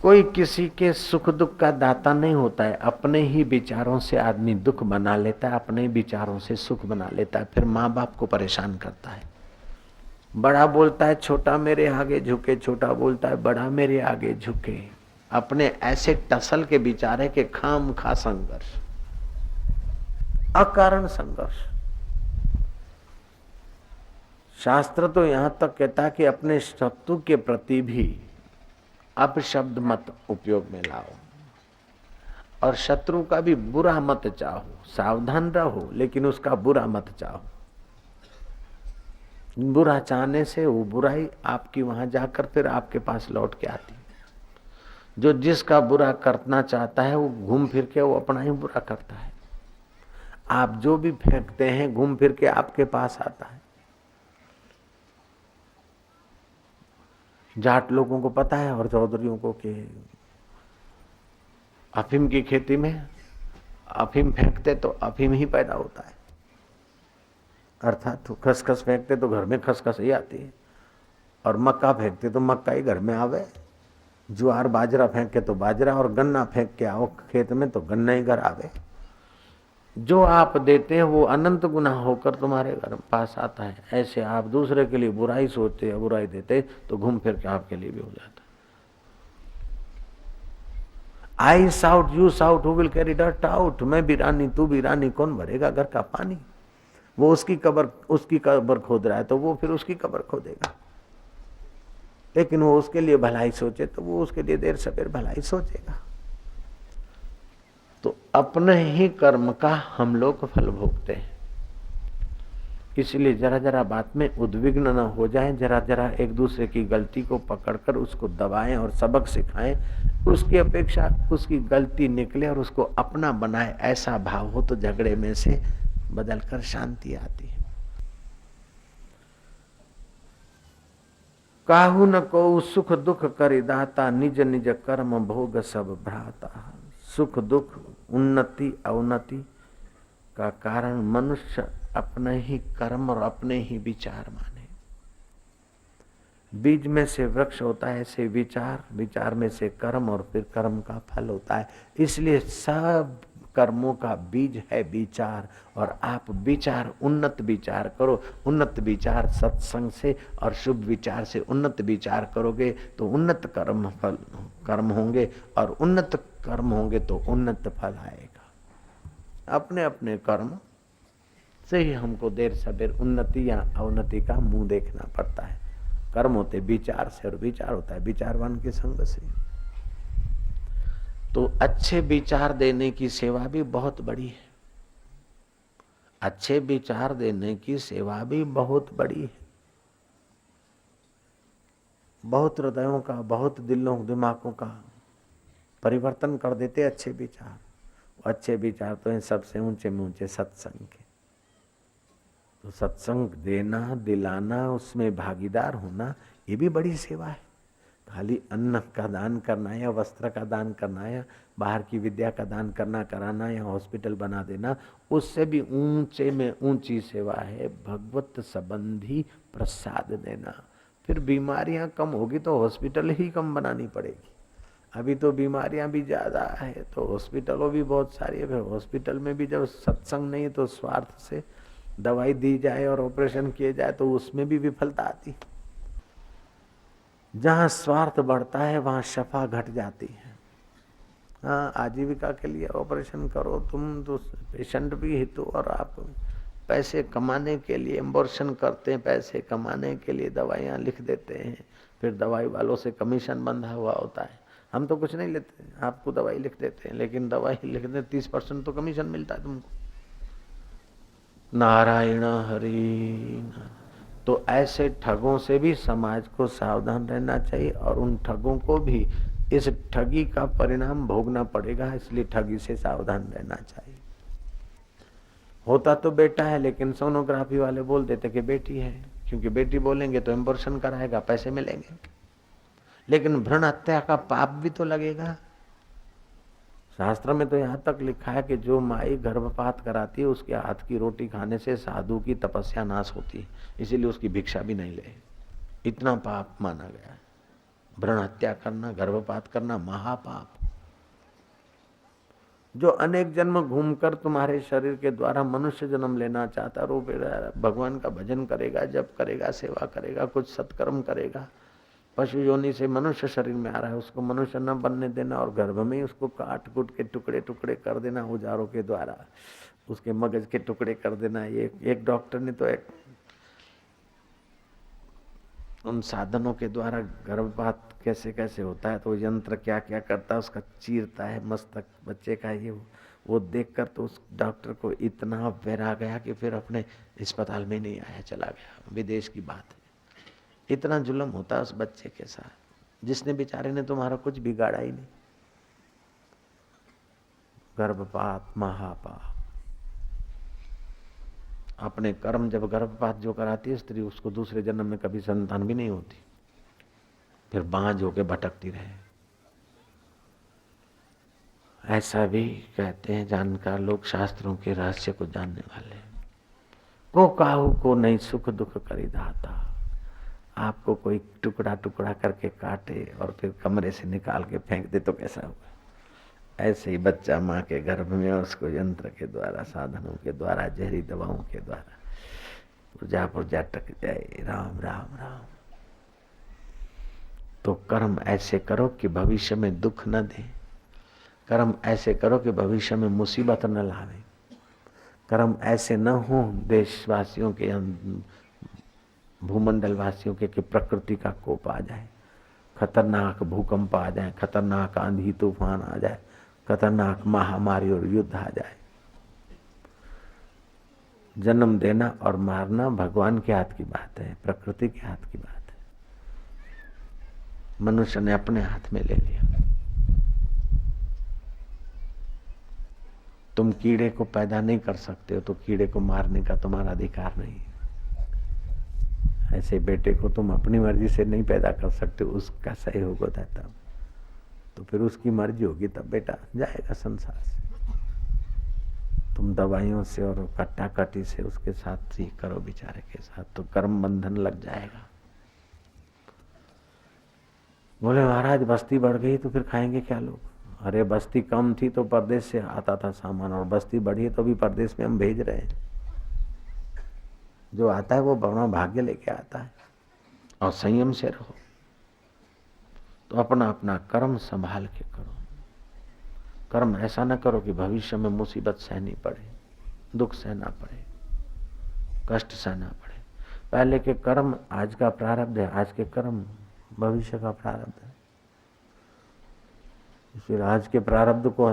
कोई किसी के सुख दुख का दाता नहीं होता है। अपने ही विचारों से आदमी दुख बना लेता है, अपने ही विचारों से सुख बना लेता है, फिर माँ बाप को परेशान करता है। बड़ा बोलता है छोटा मेरे आगे झुके, छोटा बोलता है बड़ा मेरे आगे झुके। अपने ऐसे टसल के विचार है कि खाम खा संघर्ष, अकारण संघर्ष। शास्त्र तो यहां तक कहता है कि अपने शत्रु के प्रति भी अपशब्द मत उपयोग में लाओ, और शत्रु का भी बुरा मत चाहो। सावधान रहो लेकिन उसका बुरा मत चाहो। बुरा चाहने से वो बुराई आपकी वहां जाकर फिर आपके पास लौट के आती। जो जिसका बुरा करना चाहता है वो घूम फिर के वो अपना ही बुरा करता है। आप जो भी फेंकते हैं घूम फिर के आपके पास आता है। जाट लोगों को पता है और चौधरियों को कि अफीम की खेती में अफीम फेंकते तो अफीम ही पैदा होता है, अर्थात खसखस फेंकते तो घर में खसखस ही आती है, और मक्का फेंकते तो मक्का ही घर में आवे। ज्वार बाजरा फेंक के तो बाजरा, और गन्ना फेंक के आओ खेत में तो गन्ना ही घर आवे। जो आप देते हैं वो अनंत गुना होकर तुम्हारे घर पास आता है। ऐसे आप दूसरे के लिए बुराई सोचते या बुराई देते तो घूम फिर के आपके लिए भी हो जाता। I sought you sought who will carry dirt out. मैं भी रानी तू भी रानी, कौन भरेगा घर का पानी। वो उसकी कब्र खोद रहा है तो वो फिर उसकी कब्र खोदेगा, लेकिन वो उसके लिए भलाई सोचे तो वो उसके लिए देर सवेर भलाई सोचेगा। तो अपने ही कर्म का हम लोग फल भोगते हैं। इसलिए जरा जरा बात में उद्विग्न न हो जाएं, जरा जरा एक दूसरे की गलती को पकड़कर उसको दबाएं और सबक सिखाएं। उसकी अपेक्षा उसकी गलती निकले और उसको अपना बनाए, ऐसा भाव हो तो झगड़े में से बदलकर शांति आती है। काहू न को सुख दुख करि दाता, निज निज कर्म भोग सब भ्राता। सुख दुख उन्नति अवनति का कारण मनुष्य अपने ही कर्म और अपने ही विचार माने। बीज में से वृक्ष होता है, ऐसे विचार, विचार में से कर्म और फिर कर्म का फल होता है। इसलिए सब कर्मों का बीज है विचार, और आप विचार उन्नत विचार करो। उन्नत विचार सत्संग से और शुभ विचार से उन्नत विचार करोगे तो उन्नत कर्म होंगे, और उन्नत कर्म होंगे तो उन्नत फल आएगा। अपने अपने कर्म से ही हमको देर सबेर उन्नति या अवनति का मुंह देखना पड़ता है। कर्म होते विचार से, और विचार होता है विचारवान के संग से। तो अच्छे विचार देने की सेवा भी बहुत बड़ी है। अच्छे विचार देने की सेवा भी बहुत बड़ी है। बहुत हृदयों का, बहुत दिलों दिमागों का परिवर्तन कर देते अच्छे विचार। अच्छे विचार तो हैं सबसे ऊंचे में ऊंचे सत्संग के। तो सत्संग देना, दिलाना, उसमें भागीदार होना, ये भी बड़ी सेवा है। खाली अन्न का दान करना या वस्त्र का दान करना या बाहर की विद्या का दान करना कराना या हॉस्पिटल बना देना, उससे भी ऊंचे में ऊंची सेवा है भगवत संबंधी प्रसाद देना। फिर बीमारियां कम होगी तो हॉस्पिटल ही कम बनानी पड़ेगी। अभी तो बीमारियां भी ज्यादा है तो हॉस्पिटलों भी बहुत सारी है। हॉस्पिटल में भी जब सत्संग नहीं तो स्वार्थ से दवाई दी जाए और ऑपरेशन किए जाए तो उसमें भी विफलता आती। जहाँ स्वार्थ बढ़ता है वहाँ शफा घट जाती है। हाँ, आजीविका के लिए ऑपरेशन करो तुम, तो पेशेंट भी हित, और आप पैसे कमाने के लिए एम्बॉर्शन करते हैं, पैसे कमाने के लिए दवाइयाँ लिख देते हैं, फिर दवाई वालों से कमीशन बंधा हुआ होता है। हम तो कुछ नहीं लेते, आपको दवाई लिख देते हैं, लेकिन दवाई लिखने 30% तो कमीशन मिलता है तुमको। नारायण हरि। तो ऐसे ठगों से भी समाज को सावधान रहना चाहिए, और उन ठगों को भी इस ठगी का परिणाम भोगना पड़ेगा, इसलिए ठगी से सावधान रहना चाहिए। होता तो बेटा है लेकिन सोनोग्राफी वाले बोल देते कि बेटी है, क्योंकि बेटी बोलेंगे तो एम्बॉर्शन कराएगा, पैसे मिलेंगे। लेकिन भ्रूण हत्या का पाप भी तो लगेगा। शास्त्र में तो यहाँ तक लिखा है कि जो माई गर्भपात कराती है उसके हाथ की रोटी खाने से साधु की तपस्या नाश होती है, इसीलिए उसकी भिक्षा भी नहीं ले। इतना पाप माना गया है। भ्रूण हत्या करना, गर्भपात करना महापाप। जो अनेक जन्म घूमकर तुम्हारे शरीर के द्वारा मनुष्य जन्म लेना चाहता, रो भगवान का भजन करेगा, जप करेगा, सेवा करेगा, कुछ सत्कर्म करेगा, पशु योनि से मनुष्य शरीर में आ रहा है, उसको मनुष्य न बनने देना और गर्भ में ही उसको काट कूट के टुकड़े टुकड़े कर देना, औजारों के द्वारा उसके मगज के टुकड़े कर देना। ये एक डॉक्टर ने तो एक उन साधनों के द्वारा गर्भपात कैसे कैसे होता है, तो यंत्र क्या क्या करता है, उसका चीरता है मस्तक बच्चे का, ये वो देखकर तो उस डॉक्टर को इतना वैरा गया कि फिर अपने अस्पताल में नहीं आया, चला गया। विदेश की बात है। इतना जुल्म होता है उस बच्चे के साथ, जिसने बेचारे ने तुम्हारा कुछ बिगाड़ा ही नहीं। गर्भपात महापाप। अपने कर्म, जब गर्भपात जो कराती है स्त्री, उसको दूसरे जन्म में कभी संतान भी नहीं होती, फिर बांझ होके भटकती रहे। ऐसा भी कहते हैं जानकार लोग, शास्त्रों के रहस्य को जानने वाले। को काहू को नहीं सुख दुख करी दाता। आपको कोई टुकड़ा टुकड़ा करके काटे और फिर कमरे से निकाल के फेंक दे तो कैसा होगा? ऐसे ही बच्चा माँ के गर्भ में, उसको यंत्र के द्वारा, साधनों के द्वारा, जहरी दवाओं के द्वारा पुर्जा पुर्जा टक जाए। राम राम राम। तो कर्म ऐसे करो कि भविष्य में दुख न दे। कर्म ऐसे करो कि भविष्य में मुसीबत न लावे। कर्म ऐसे न हो देशवासियों के, भूमंडल वासियों के, कि प्रकृति का कोप आ जाए, खतरनाक भूकंप आ जाए, खतरनाक आंधी तूफान आ जाए, खतरनाक महामारी और युद्ध आ जाए। जन्म देना और मारना भगवान के हाथ की बात है, प्रकृति के हाथ की बात है। मनुष्य ने अपने हाथ में ले लिया। तुम कीड़े को पैदा नहीं कर सकते हो, तो कीड़े को मारने का तुम्हारा अधिकार नहीं। ऐसे बेटे को तुम अपनी मर्जी से नहीं पैदा कर सकते, उसका सहयोग होता है तब, तो फिर उसकी मर्जी होगी तब बेटा जाएगा संसार से। तुम दवाइयों से और कट्टा कटी से उसके साथ ही करो बेचारे के साथ, तो कर्म बंधन लग जाएगा। बोले महाराज बस्ती बढ़ गई तो फिर खाएंगे क्या लोग? अरे बस्ती कम थी तो परदेश से आता था सामान, और बस्ती बढ़ी तो भी परदेश में हम भेज रहे हैं। जो आता है वो बड़ा भाग्य लेके आता है। और संयम से रहो, तो अपना अपना कर्म संभाल के करो। कर्म ऐसा न करो कि भविष्य में मुसीबत सहनी पड़े, दुख सहना पड़े, कष्ट सहना पड़े। पहले के कर्म आज का प्रारब्ध है, आज के कर्म भविष्य का प्रारब्ध है। फिर आज के प्रारब्ध को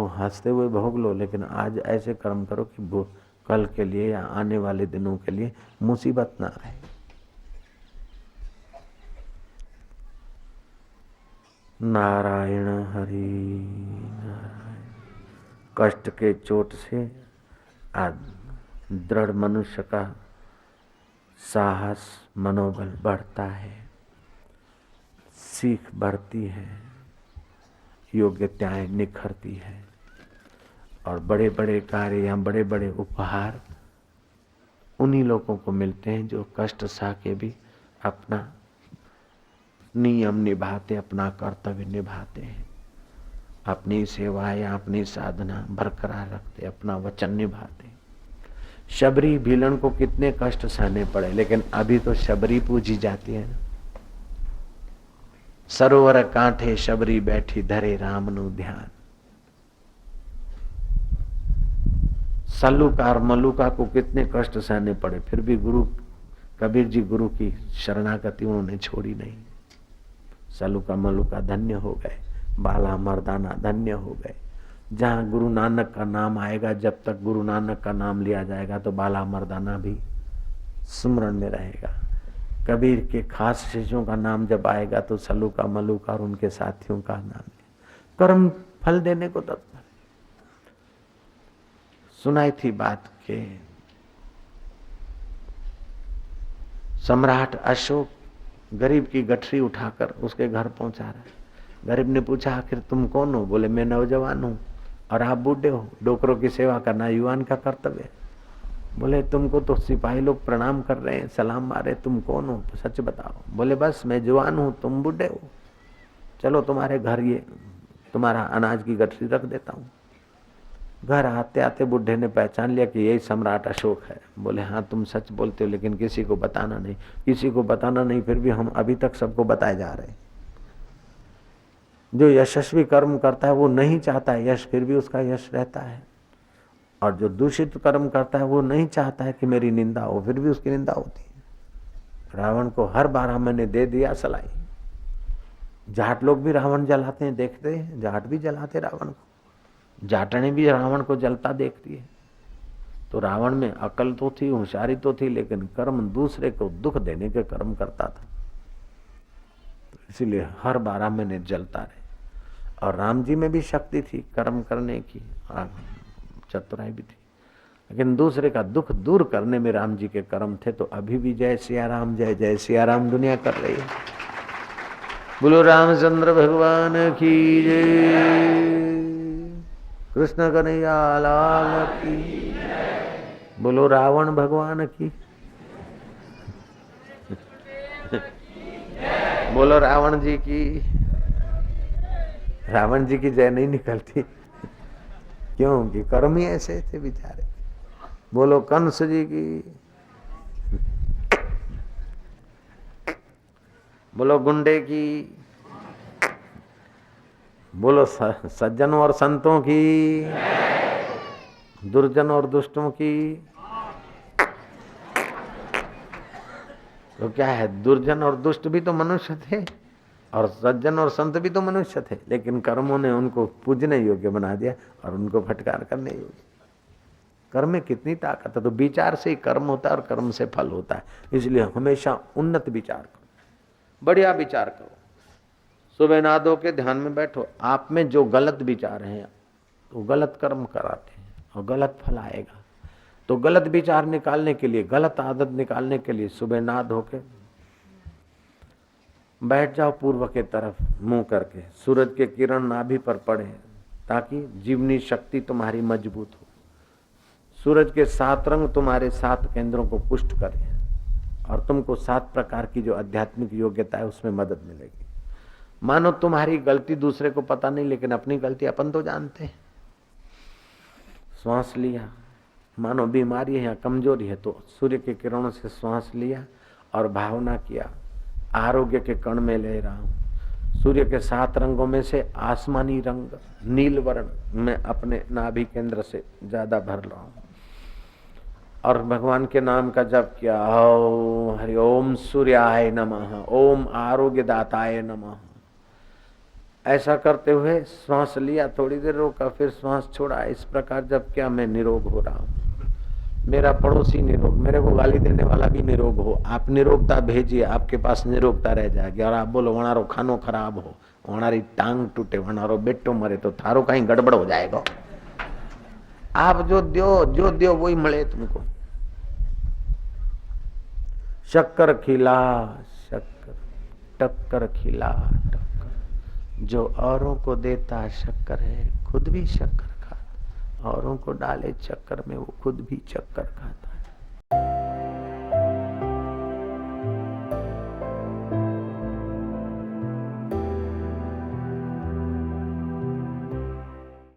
हंसते हुए भोग लो, लेकिन आज ऐसे कर्म करो कि कल के लिए या आने वाले दिनों के लिए मुसीबत ना आए। नारायण हरि नारायण। कष्ट के चोट से दृढ़ मनुष्य का साहस, मनोबल बढ़ता है, सीख बढ़ती है, योग्यताएं निखरती है, और बड़े बड़े कार्य या बड़े बड़े उपहार उन्हीं लोगों को मिलते हैं जो कष्ट सह के भी अपना नियम निभाते, अपना कर्तव्य निभाते हैं, अपनी सेवा या अपनी साधना बरकरार रखते, अपना वचन निभाते। शबरी भीलन को कितने कष्ट सहने पड़े, लेकिन अभी तो शबरी पूजी जाती है ना। सरोवर कांठे शबरी बैठी धरे राम नु ध्यान। सल्लूका और मल्लूका को कितने कष्ट सहने पड़े, फिर भी गुरु कबीर जी गुरु की शरणागति उन्होंने छोड़ी नहीं। सल्लूका मल्लूका धन्य हो गए, बाला मर्दाना धन्य हो गए। जहाँ गुरु नानक का नाम आएगा, जब तक गुरु नानक का नाम लिया जाएगा तो बाला मर्दाना भी सुमरण में रहेगा। कबीर के खास शिष्यों का नाम जब आएगा तो सल्लूका मल्लूका और उनके साथियों का नाम। कर्म फल देने को तत्पर। सुनाई थी बात के सम्राट अशोक गरीब की गठरी उठाकर उसके घर पहुंचा रहा है। गरीब ने पूछा आखिर तुम कौन हो? बोले मैं नौजवान हूं और आप बूढ़े हो, डोकरों की सेवा करना युवान का कर्तव्य है। बोले तुमको तो सिपाही लोग प्रणाम कर रहे हैं, सलाम मारे, तुम कौन हो? सच बताओ। बोले बस मैं जवान हूं, तुम बूढ़े हो। चलो तुम्हारे घर ये तुम्हारा अनाज की गठरी रख देता हूँ। घर आते आते बुढ़े ने पहचान लिया कि यही सम्राट अशोक है। बोले हाँ तुम सच बोलते हो, लेकिन किसी को बताना नहीं, किसी को बताना नहीं। फिर भी हम अभी तक सबको बताए जा रहे हैं। जो यशस्वी कर्म करता है वो नहीं चाहता है यश, फिर भी उसका यश रहता है। और जो दूषित कर्म करता है वो नहीं चाहता है कि मेरी निंदा हो, फिर भी उसकी निंदा होती है। रावण को हर 12 महीने दे दिया सलाई। जाट लोग भी रावण जलाते हैं, देखते हैं, जाट भी जलाते रावण को, जाटने भी रावण को जलता देखती है। तो रावण में अकल तो थी, होशियारी तो थी, लेकिन कर्म दूसरे को दुख देने के कर्म करता था। तो इसीलिए हर 12 महीने जलता रहे। और राम जी में भी शक्ति थी कर्म करने की, चतुराई भी थी, लेकिन दूसरे का दुख दूर करने में राम जी के कर्म थे। तो अभी भी जय सिया राम, जय जय सिया राम दुनिया कर रही है। बोलो रामचंद्र भगवान की जय, कृष्ण कन्हैया लाल की, बोलो रावण भगवान की, बोलो रावण जी की। रावण जी की जय नहीं निकलती, क्योंकि कर्म ही ऐसे थे बेचारे। बोलो कंस जी की, बोलो गुंडे की, बोलो सज्जनों और संतों की, दुर्जन और दुष्टों की। तो क्या है, दुर्जन और दुष्ट भी तो मनुष्य थे और सज्जन और संत भी तो मनुष्य थे, लेकिन कर्मों ने उनको पूजने योग्य बना दिया और उनको फटकार करने योग्य। कर्म में कितनी ताकत है। तो विचार से ही कर्म होता है और कर्म से फल होता है। इसलिए हमेशा उन्नत विचार करो, बढ़िया विचार करो। सुबह नहा धो के ध्यान में बैठो, आप में जो गलत विचार हैं तो गलत कर्म कराते हैं और गलत फल आएगा। तो गलत विचार निकालने के लिए, गलत आदत निकालने के लिए सुबह नहा धो के बैठ जाओ पूर्व के तरफ मुंह करके, सूरज के किरण नाभि पर पड़े ताकि जीवनी शक्ति तुम्हारी मजबूत हो। सूरज के 7 रंग तुम्हारे 7 केंद्रों को पुष्ट करें और तुमको 7 प्रकार की जो आध्यात्मिक योग्यता है उसमें मदद मिलेगी। मानो तुम्हारी गलती दूसरे को पता नहीं, लेकिन अपनी गलती अपन तो जानते हैं। श्वास लिया, मानो बीमारी है या कमजोरी है, तो सूर्य के किरणों से श्वास लिया और भावना किया आरोग्य के कण में ले रहा हूं। सूर्य के 7 रंगों में से आसमानी रंग नील वर्ण में अपने नाभि केंद्र से ज्यादा भर रहा हूं और भगवान के नाम का जप किया। हरि ओम सूर्याय नमः, ओम आरोग्य दाताय नमः। ऐसा करते हुए श्वास लिया, थोड़ी देर रोका, फिर श्वास छोड़ा। इस प्रकार जब क्या मैं निरोग हो रहा हूँ, मेरा पड़ोसी निरोग, मेरे को गाली देने वाला भी निरोग हो। आप निरोगता भेजिए, आपके पास निरोगता रह जाएगी। और आप बोलो वनारो खानो खराब हो, वनारी टांग टूटे, वनारो बेटो मरे, तो थारो कहीं गड़बड़ हो जाएगा। आप जो दियो वही मिले तुमको। शक्कर खिला शक्कर, टक्कर खिला टक्कर। जो औरों को देता शक्कर है, खुद भी शक्कर खाता। औरों को डाले चक्कर में, वो खुद भी चक्कर खाता है।